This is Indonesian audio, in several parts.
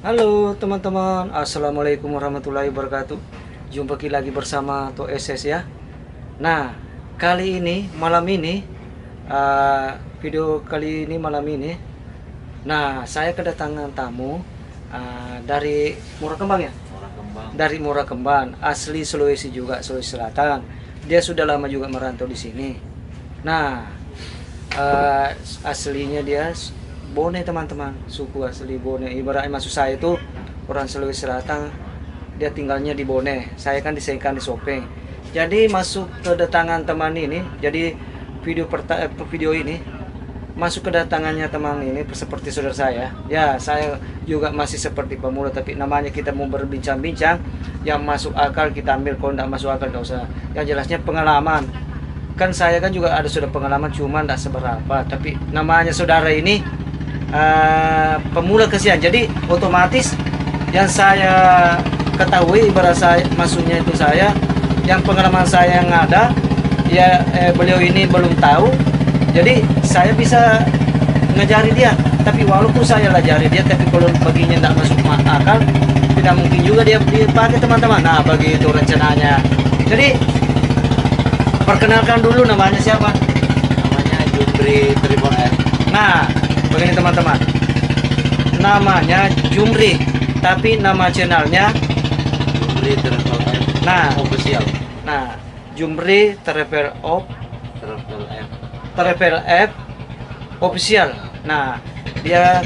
Halo teman-teman, Assalamualaikum warahmatullahi wabarakatuh. Jumpa lagi bersama To SS ya. Nah, kali ini malam ini video kali ini malam ini. Nah, saya kedatangan tamu dari Murakembang ya. Orang kembang. Dari Murakembang, asli Sulawesi juga, Sulawesi Selatan. Dia sudah lama juga merantau di sini. Nah, aslinya dia Bone teman-teman, suku asli Bone. Ibaratnya maksud saya itu orang Sulawesi Selatan, dia tinggalnya di Bone. Saya kan di Sengkang di Sopeng. Jadi masuk kedatangan teman ini, jadi video ini masuk kedatangannya teman ini seperti saudara saya. Ya, saya juga masih seperti pemula, tapi namanya kita mau berbincang-bincang, yang masuk akal kita ambil, kalau tidak masuk akal tidak usah. Yang jelasnya pengalaman. Kan saya kan juga ada sudah pengalaman, cuma tidak seberapa. Tapi namanya saudara ini pemula kesian, jadi otomatis yang saya ketahui, ibarat saya maksudnya itu saya yang pengalaman saya yang ada ya, beliau ini belum tahu, jadi saya bisa ngajari dia. Tapi walaupun saya lajari dia, tapi kalau baginya tidak masuk akal, tidak mungkin juga dia dipakai teman-teman. Nah, begitu rencananya. Jadi perkenalkan dulu, namanya siapa? Namanya Jumri Tribon F. Nah, begini teman-teman, namanya Jumri, tapi nama channelnya Jumri Travel F. nah Official. nah Jumri Travel Travel F. F official. Nah, dia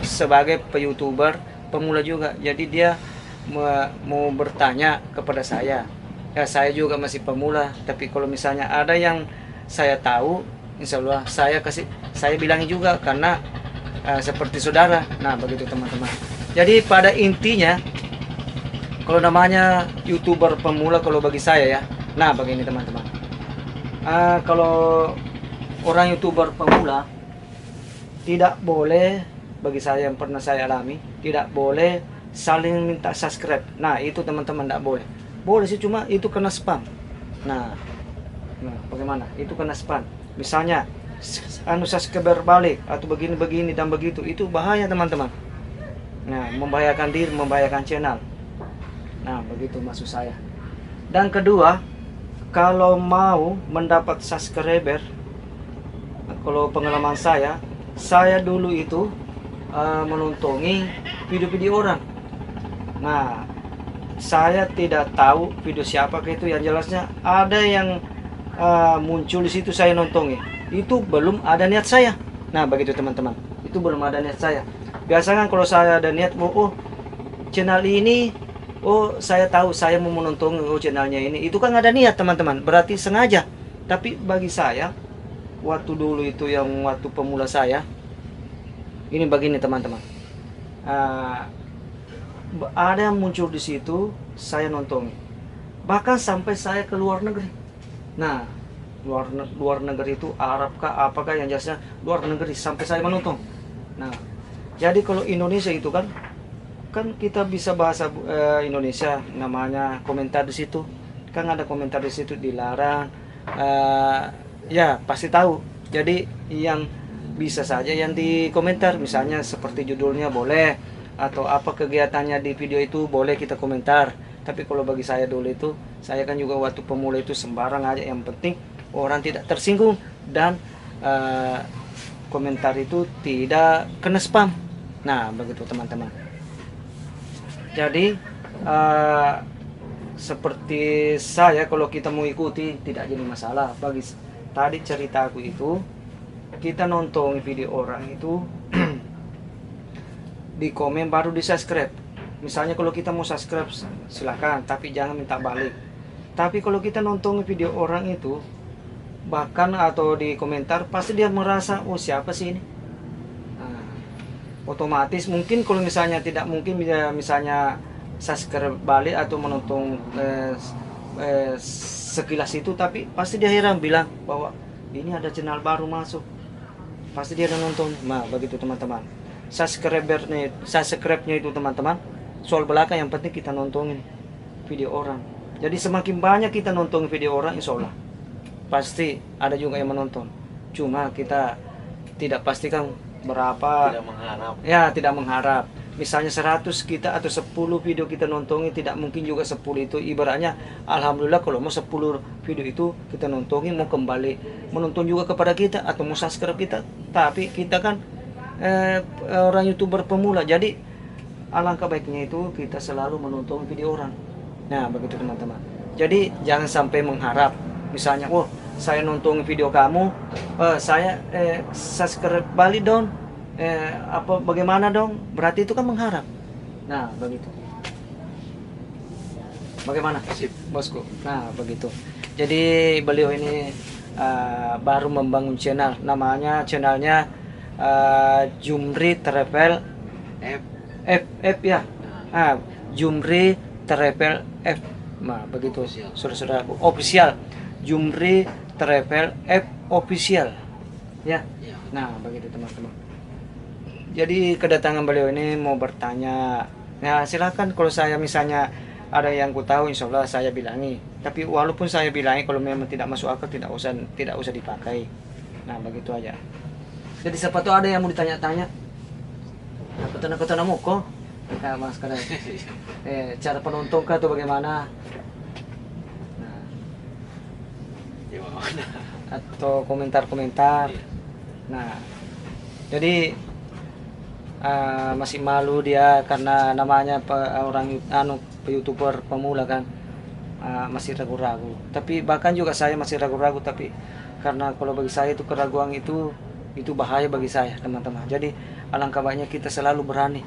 sebagai youtuber pemula juga, jadi dia mau bertanya kepada saya. Ya, saya juga masih pemula, tapi kalau misalnya ada yang saya tahu, insya Allah saya bilangi juga, karena seperti saudara. Nah, begitu teman-teman. Jadi pada intinya, kalau namanya youtuber pemula, kalau bagi saya ya, nah begini teman-teman. Kalau orang youtuber pemula, tidak boleh, bagi saya yang pernah saya alami, tidak boleh saling minta subscribe. Nah, itu teman-teman tidak boleh. Boleh sih, cuma itu kena spam. Nah, bagaimana? Itu kena spam. Misalnya subscriber balik atau begini-begini dan begitu, itu bahaya teman-teman. Nah, membahayakan diri, membahayakan channel. Nah, begitu maksud saya. Dan kedua, kalau mau mendapat subscriber, kalau pengalaman saya dulu itu menontongi video-video orang. Nah, saya tidak tahu video siapa itu, yang jelasnya ada yang muncul di situ, saya nontongi. Itu belum ada niat saya. Nah, begitu teman-teman. Itu belum ada niat saya. Biasanya kalau saya ada niat, channel ini, saya tahu saya mau menonton channelnya ini, itu kan ada niat teman-teman, berarti sengaja. Tapi bagi saya, waktu dulu itu, yang waktu pemula saya, ini begini teman-teman. Ada yang muncul di situ, saya nonton. Bahkan sampai saya ke luar negeri. Nah, luar negeri itu Arab kah apakah, yang jelasnya luar negeri, sampai saya menonton. Nah, jadi kalau Indonesia itu kan kita bisa bahasa Indonesia, namanya komentar di situ. Kan ada komentar di situ dilarang. Ya, pasti tahu. Jadi yang bisa saja yang di komentar, misalnya seperti judulnya boleh, atau apa kegiatannya di video itu boleh kita komentar. Tapi kalau bagi saya dulu itu, saya kan juga waktu pemula itu sembarang aja, yang penting orang tidak tersinggung dan komentar itu tidak kena spam. Nah, begitu teman-teman. Jadi seperti saya, kalau kita mau ikuti tidak jadi masalah. Bagi tadi cerita aku itu, kita nonton video orang itu di komen baru di subscribe. Misalnya kalau kita mau subscribe silakan, tapi jangan minta balik. Tapi kalau kita nonton video orang itu, bahkan atau di komentar, pasti dia merasa, oh siapa sih ini. Nah, otomatis mungkin kalau misalnya tidak mungkin misalnya subscribe balik atau menonton sekilas itu, tapi pasti dia heran, bilang bahwa ini ada channel baru masuk, pasti dia udah nonton. Nah, begitu teman-teman. Subscribe-nya itu teman-teman soal belakang, yang penting kita nontonin video orang. Jadi semakin banyak kita nonton video orang, insya Allah pasti ada juga yang menonton. Cuma kita tidak pastikan berapa, Tidak mengharap. ya tidak mengharap. misalnya 100 kita atau 10 video kita nontongi, tidak mungkin juga 10 itu ibaratnya alhamdulillah kalau mau 10 video itu kita nontongi mau kembali menonton juga kepada kita atau mau subscribe kita, tapi kita kan orang YouTuber pemula, jadi alangkah baiknya itu kita selalu menonton video orang. Nah begitu teman-teman, jadi jangan sampai mengharap misalnya saya nonton video kamu, saya subscribe balik dong, apa bagaimana dong, berarti itu kan mengharap. Nah begitu, bagaimana Sip. bosku? Nah begitu, jadi beliau ini baru membangun channel, namanya channelnya Jumri Travel F. F ya, Jumri Travel F. Nah begitu saudara-saudaraku, official Jumri Travel F official ya. Ya. Nah begitu teman-teman, jadi kedatangan beliau ini mau bertanya. Nah silakan, kalau saya misalnya ada yang ku tahu insya Allah saya bilangi, tapi walaupun saya bilangi kalau memang tidak masuk akal tidak usah dipakai. Nah begitu aja. Jadi siapa tahu ada yang mau ditanya-tanya, aku tanah mau kok ya mas kadang cara penonton kah atau bagaimana, nah, Gimana? atau komentar-komentar. Nah jadi masih malu dia karena namanya orang YouTuber pemula kan, masih ragu-ragu. Tapi bahkan juga saya masih ragu-ragu, tapi karena kalau bagi saya itu keraguan itu bahaya bagi saya teman-teman. Jadi alangkah baiknya kita selalu berani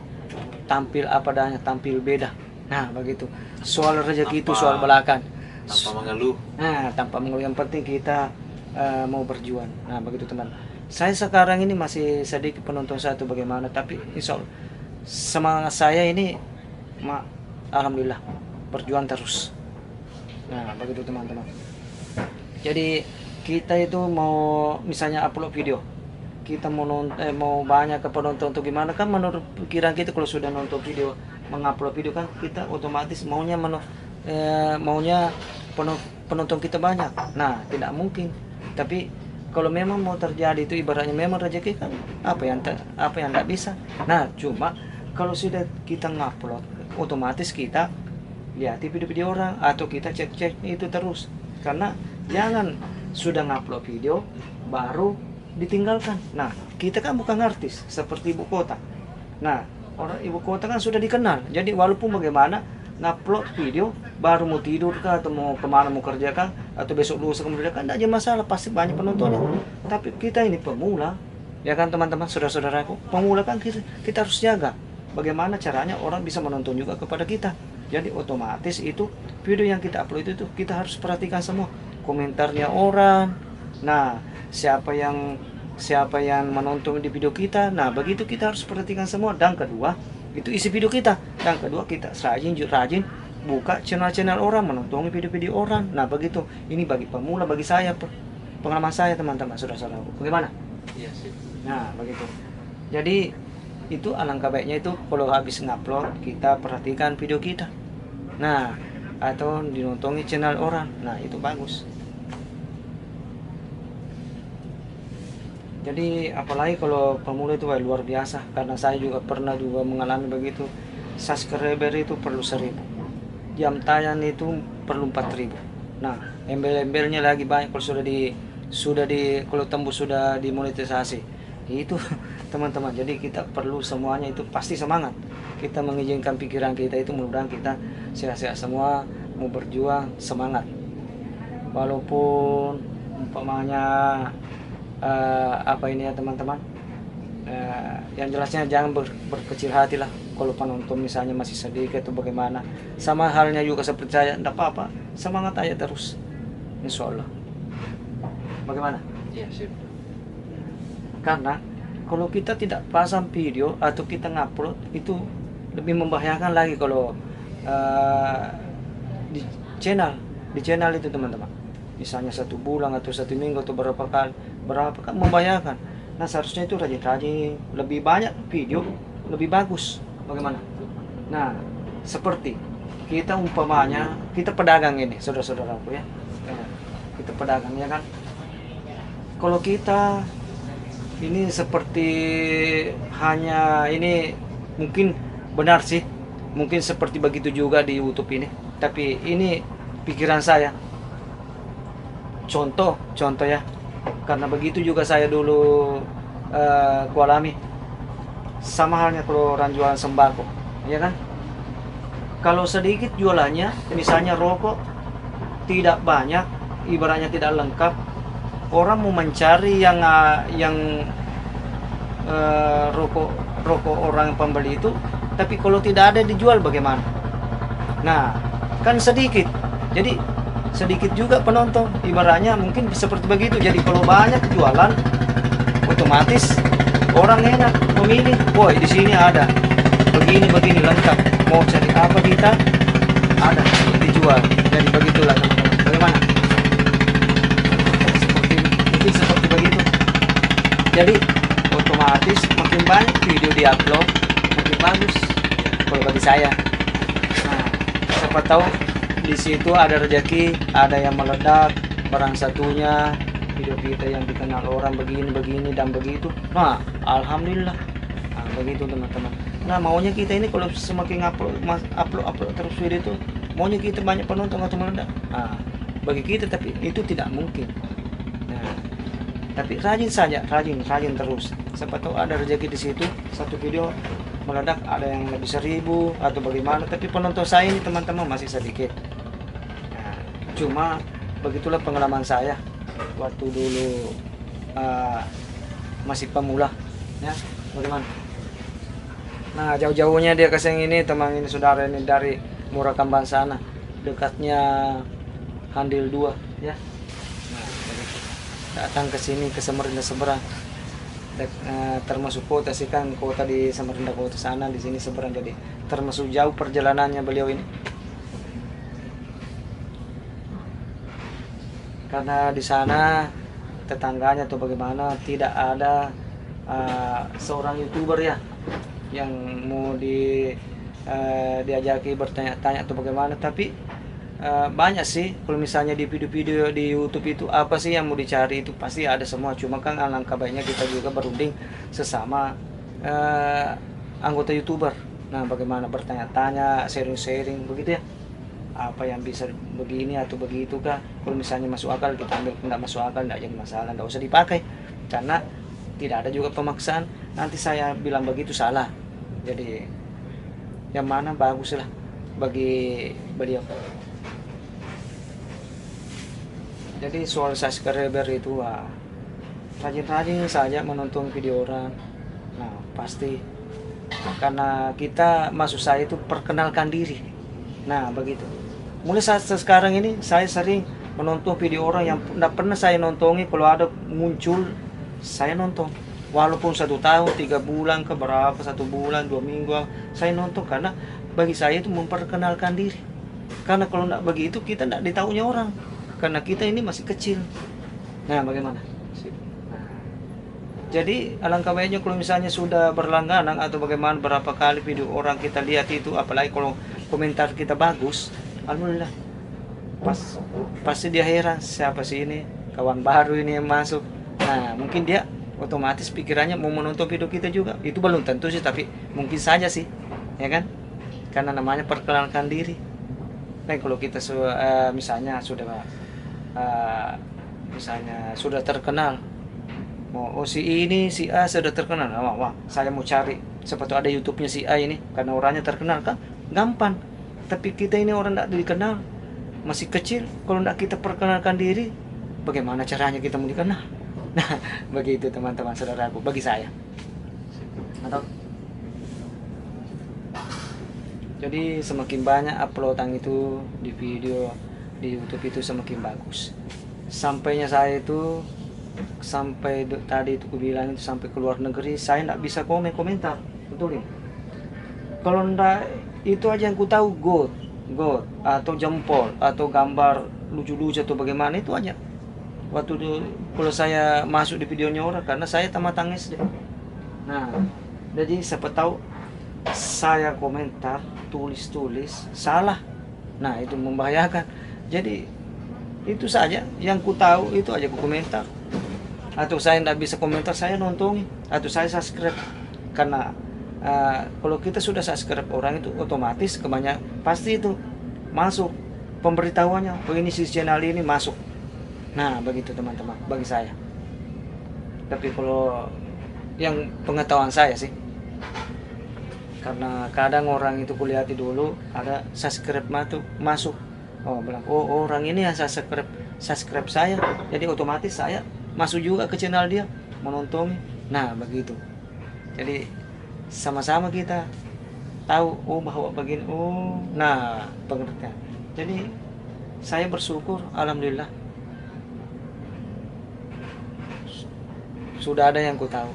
tampil apa adanya, tampil beda. Nah begitu, soal rezeki itu soal belakang, Tanpa mengeluh. nah tanpa mengeluh, yang penting kita mau berjuang. Nah begitu teman, saya sekarang ini masih sedikit penonton satu bagaimana, tapi insya Allah semangat saya ini alhamdulillah berjuang terus. Nah begitu teman-teman, jadi kita itu mau misalnya upload video, kita mau banyak ke penonton untuk gimana kan, menurut pikiran kita kalau sudah nonton video, mengupload video kan kita otomatis maunya penonton kita banyak. Nah tidak mungkin, tapi kalau memang mau terjadi itu ibaratnya memang rezeki kan, apa yang tidak bisa. Nah cuma kalau sudah kita ngupload, otomatis kita lihat video-video orang atau kita cek-cek itu terus, karena jangan sudah ngupload video baru ditinggalkan. Nah kita kan bukan artis seperti ibu kota. Nah orang ibu kota kan sudah dikenal, jadi walaupun bagaimana ngupload video baru mau tidur kah atau mau kemana mau kerja kah atau besok lusa kemudian kan tidak ada masalah, pasti banyak penontonnya. Tapi kita ini pemula ya kan teman-teman, saudara-saudaraku, pemula kan kita harus jaga bagaimana caranya orang bisa menonton juga kepada kita. Jadi otomatis itu video yang kita upload itu kita harus perhatikan semua komentarnya orang. Nah siapa yang menonton di video kita, nah begitu kita harus perhatikan semua. Dan kedua itu isi video kita, dan kedua kita rajin buka channel-channel orang, menonton video-video orang. Nah begitu, ini bagi pemula, bagi saya pengalaman saya teman-teman, saudara-saudaraku, bagaimana? Iya sih. Nah begitu, jadi itu alangkah baiknya itu kalau habis ngupload kita perhatikan video kita, nah atau dinontongi channel orang, nah itu bagus. Jadi apalagi kalau pemula itu luar biasa, karena saya juga pernah juga mengalami begitu. Subscriber itu perlu 1000, jam tayang itu perlu 4000. Nah embel-embelnya lagi banyak kalau kalau tembus sudah dimonetisasi itu teman-teman. Jadi kita perlu semuanya itu pasti semangat, kita mengizinkan pikiran kita itu, mudah-mudahan kita sehat-sehat semua, mau berjuang semangat, walaupun umpamanya apa ini ya teman-teman, yang jelasnya jangan berkecil hati lah kalau penonton misalnya masih sedikit atau bagaimana. Sama halnya juga seperti saya, tidak apa-apa, semangat aja terus, insya Allah. Bagaimana? Iya sip. Karena kalau kita tidak pasang video atau kita ngupload itu lebih membahayakan lagi kalau di channel itu teman-teman. Misalnya 1 bulan atau 1 minggu atau berapa kan membahayakan. Nah seharusnya itu rajin-rajin, lebih banyak video lebih bagus. Bagaimana? Nah seperti kita umpamanya kita pedagang ini, saudara-saudaraku ya, kita pedagang ya kan. Kalau kita ini seperti hanya ini mungkin benar sih, mungkin seperti begitu juga di YouTube ini, tapi ini pikiran saya, contoh ya, karena begitu juga saya dulu kualami. Sama halnya kalau orang jualan sembako, ya kan? Kalau sedikit jualannya, misalnya rokok tidak banyak, ibaratnya tidak lengkap, orang mau mencari yang rokok orang pembeli itu, tapi kalau tidak ada dijual bagaimana? Nah, kan sedikit, jadi sedikit juga penonton, ibaratnya mungkin seperti begitu. Jadi kalau banyak jualan, otomatis orang enak memilih, woi di sini ada begini lengkap, mau cari apa kita ada dijual. Jadi begitulah teman-teman. Bagaimana? Seperti begitu. Jadi otomatis makin banyak video diupload, makin bagus kalau bagi saya. Nah, siapa tahu di situ ada rezeki, ada yang meledak, barang satunya video kita yang dikenal orang begini dan begitu. Nah, alhamdulillah. Nah, begitu teman-teman. Nah, maunya kita ini kalau semakin upload terus video itu, maunya kita banyak penonton atau meledak. Nah, bagi kita tapi itu tidak mungkin. Nah, tapi rajin saja, rajin terus. Siapa tahu ada rezeki di situ, satu video meledak, ada yang lebih 1000 atau bagaimana. Tapi penonton saya ini teman-teman masih sedikit. Nah, cuma begitulah pengalaman saya waktu dulu masih pemula, ya. Bagaimana? Nah, jauh-jauhnya dia ke sini ini, teman ini, saudara ini dari Murakamban sana, dekatnya Handil 2, ya. Nah, datang ke sini ke Samarinda seberang, termasuk kota sih kan, kota di Samarinda kota sana, di sini seberang, jadi termasuk jauh perjalanannya beliau ini. Karena di sana tetangganya atau bagaimana tidak ada seorang YouTuber ya yang mau diajaki bertanya-tanya atau bagaimana. Tapi banyak sih kalau misalnya di video-video di YouTube itu apa sih yang mau dicari itu pasti ada semua. Cuma kan alangkah baiknya kita juga berunding sesama anggota YouTuber. Nah, bagaimana bertanya-tanya, sharing-sharing begitu ya. Apa yang bisa begini atau begitu kah, kalau misalnya masuk akal kita ambil, nggak masuk akal nggak jadi masalah, nggak usah dipakai karena tidak ada juga pemaksaan. Nanti saya bilang begitu salah, jadi yang mana bagus lah bagi beliau. Jadi soal subscriber itu rajin-rajin saja menonton video orang. Nah, pasti karena kita maksud saya itu perkenalkan diri. Nah, begitu. Mulai saat sekarang ini saya sering menonton video orang yang tidak pernah saya nontongi. Kalau ada muncul saya nonton, walaupun 1 tahun 3 bulan ke berapa, 1 bulan 2 minggu saya nonton, karena bagi saya itu memperkenalkan diri. Karena kalau tidak begitu kita tidak ditahunya orang, karena kita ini masih kecil. Nah, bagaimana? Nah, jadi alangkah baiknya kalau misalnya sudah berlangganan atau bagaimana, berapa kali video orang kita lihat itu, apalagi kalau komentar kita bagus, alhamdulillah, pasti dia heran, siapa sih ini, kawan baru ini yang masuk. Nah, mungkin dia otomatis pikirannya mau menonton video kita juga. Itu belum tentu sih, tapi mungkin saja sih, ya kan? Karena namanya perkenalkan diri. Nah, kalau kita misalnya sudah terkenal, oh si ini si A sudah terkenal, wah saya mau cari, siapa tahu ada YouTube-nya si A ini, karena orangnya terkenal kan, gampang. Tapi kita ini orang tidak dikenal, masih kecil, kalau tidak kita perkenalkan diri, bagaimana caranya kita mau dikenal? Nah, begitu teman-teman saudaraku, bagi saya. Atau jadi semakin banyak uploadan itu di video di YouTube itu semakin bagus. Sampainya saya itu tadi itu aku bilang itu sampai ke luar negeri, saya tidak bisa komentar, betul ya? Kalau ndak itu aja yang ku tahu, God atau jempol atau gambar lucu-lucu atau bagaimana, itu aja. Waktu itu kalau saya masuk di videonya orang, karena saya tamat SD. Nah, jadi siapa tahu saya komentar, tulis salah. Nah, itu membahayakan. Jadi itu saja yang ku tahu, itu aja ku komentar. Atau saya tidak bisa komentar, saya nonton atau saya subscribe. Karena kalau kita sudah subscribe orang itu otomatis pasti itu masuk pemberitahuannya, oh ini si channel ini masuk. Nah begitu teman-teman bagi saya. Tapi kalau yang pengetahuan saya sih, karena kadang orang itu kulihat dulu ada subscribe masuk, oh bilang oh orang ini yang subscribe saya, jadi otomatis saya masuk juga ke channel dia menonton. Nah begitu, jadi sama-sama kita tahu oh bahwa begini, oh nah pengertian. Jadi saya bersyukur alhamdulillah sudah ada yang ku tahu.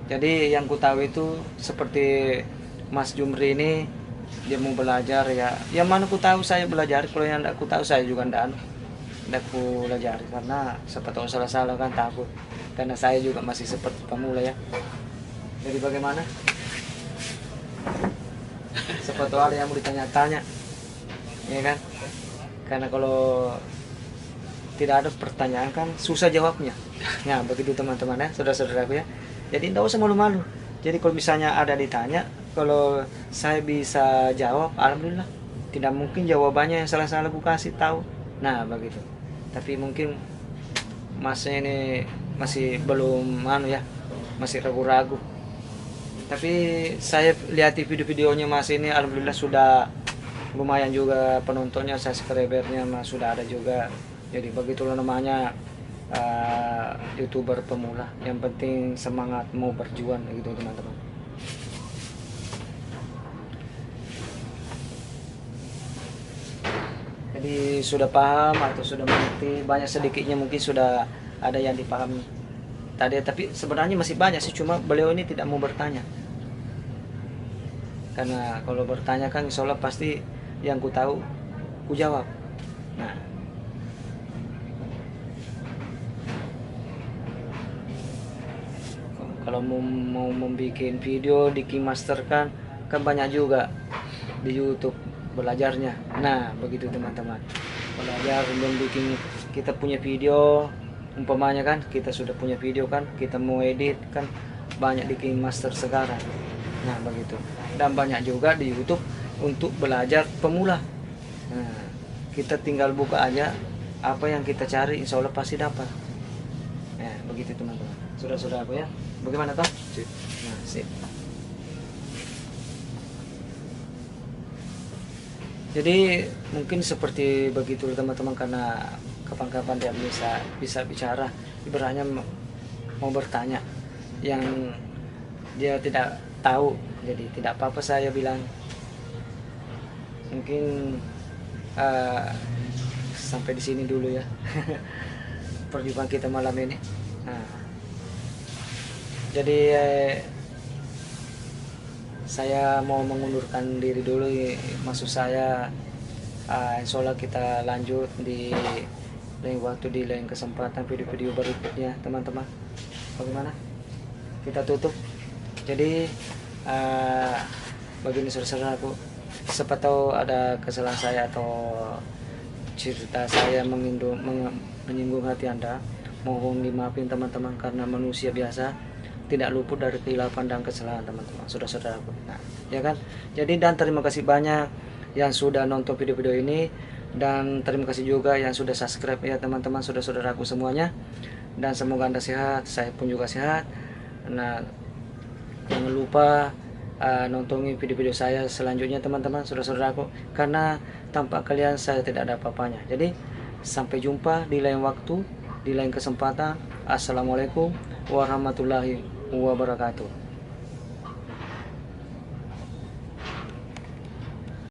Jadi yang ku tahu itu seperti Mas Jumri ini, dia mau belajar ya. Yang mana ku tahu saya belajar, kalau yang tidak ku tahu saya juga tidak ku belajar, karena siapa tahu salah-salah kan takut. Karena saya juga masih seperti pemula ya. Jadi bagaimana? Siapa tahu ada yang mau ditanya-tanya, ya kan? Karena kalau tidak ada pertanyaan kan susah jawabnya. Nah begitu teman-teman ya, saudara-saudaraku ya. Jadi tidak usah malu-malu. Jadi kalau misalnya ada ditanya, kalau saya bisa jawab, alhamdulillah. Tidak mungkin jawabannya yang salah-salah aku kasih tahu. Nah begitu. Tapi mungkin masnya ini masih belum ya, masih ragu-ragu. Tapi saya lihat di video-videonya Mas ini, alhamdulillah sudah lumayan juga penontonnya, subscribernya Mas sudah ada juga. Jadi begitulah namanya YouTuber pemula. Yang penting semangat mau berjuang gitu teman-teman. Jadi sudah paham atau sudah mengerti, banyak sedikitnya mungkin sudah ada yang dipahami tadi, tapi sebenarnya masih banyak sih, cuma beliau ini tidak mau bertanya. Karena kalau bertanya kan insya Allah pasti yang ku tahu ku jawab. Nah kalau mau membuat video di Keymaster kan banyak juga di YouTube belajarnya. Nah begitu teman-teman, belajar membuat, kita punya video umpamanya kan, kita sudah punya video kan, kita mau edit kan banyak di Keymaster sekarang. Nah begitu, dan banyak juga di YouTube untuk belajar pemula. Nah kita tinggal buka aja apa yang kita cari, insya Allah pasti dapat. Nah begitu teman-teman, saudara-saudara aku ya. Bagaimana toh? Sip. Nah, sip. Jadi mungkin seperti begitu teman-teman, karena kapan-kapan dia bisa bicara, ibaratnya mau bertanya yang dia tidak tahu. Jadi tidak apa-apa saya bilang. Mungkin sampai di sini dulu ya perjumpaan kita malam ini. Nah, jadi saya mau mengundurkan diri dulu. Maksud saya insya Allah kita lanjut di lain waktu, di lain kesempatan, video-video berikutnya teman-teman. Bagaimana? Kita tutup. Jadi begini saudara-saudara aku, siapa tahu ada kesalahan saya atau cerita saya menyinggung hati Anda, mohon dimaafin teman-teman, karena manusia biasa tidak luput dari kehilapan dan kesalahan teman-teman, saudara-saudaraku. Nah, ya kan? Jadi dan terima kasih banyak yang sudah nonton video-video ini, dan terima kasih juga yang sudah subscribe ya teman-teman, saudara-saudaraku semuanya. Dan semoga Anda sehat, saya pun juga sehat. Nah, jangan lupa nonton video-video saya selanjutnya teman-teman, saudara-saudaraku, karena tanpa kalian saya tidak ada apa-apanya. Jadi sampai jumpa di lain waktu, di lain kesempatan. Assalamualaikum warahmatullahi wabarakatuh.